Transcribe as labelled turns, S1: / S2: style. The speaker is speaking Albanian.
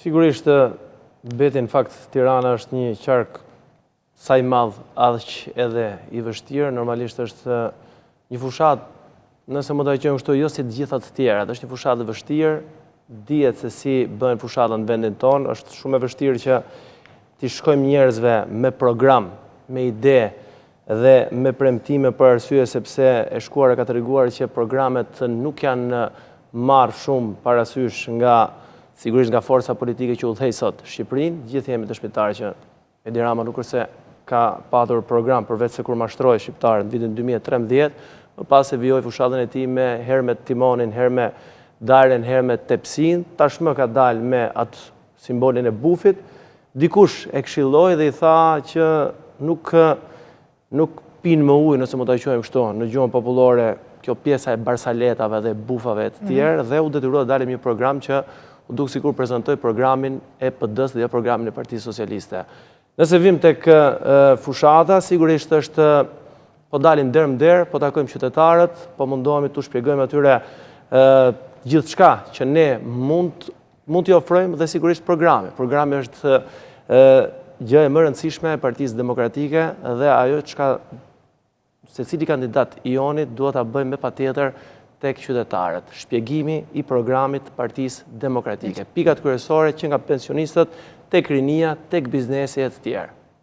S1: Sigurisht, beti në fakt Tirana është një qark sa i madh, aq edhe i vështirë. Normalisht është një fushat, nëse më ta quajmë kështu, jo si të gjitha të tjerat, është një fushat e vështirë, dihet se si bëhen fushata në vendin tonë, është shumë e vështirë që t'i shkojmë njerëzve me program, me ide dhe me premtime për arsye sepse e shkuara ka treguar që programet nuk janë marrë shumë parasysh sigurisht nga forca politike që udhëhej sot Shqipërinë. Gjithë jemi të shpejtarë që Edi Rama nuk është se ka patur program përveç se kur mashtroi shqiptarët në vitin 2013, më pas e vijoi fushatën e tij me herë me timonin, herë me darën, herë me tepsin, tashmë ka dalë me atë simbolin e bufit. Dikush e këshilloi dhe i tha që nuk pinë më ujë, nëse më ta quajmë kështu, në gjuhën popullore, kjo pjesa e barsaletave dhe bufave të tjerë, dhe u detyrua të dalim një program që u duk sikur prezantoi programin e PD-s dhe jo programin e Partisë Socialiste. Nëse vim tek fushata, sigurisht është po dalim der më der, po takojmë qytetarët, po mundohemi t'u shpjegojmë atyre gjithçka që ne mund t'i ofrojmë dhe sigurisht programi. Programi është gjë e më rëndësishme e Partisë Demokratike dhe ajo çka secili kandidat i jonit duhet ta bëjmë me patjetër tek qytetarët. Shpjegimi i programit Partisë Demokratike. Pikat kryesore që nga pensionistët, tek rinia, tek biznesi e të tjerë.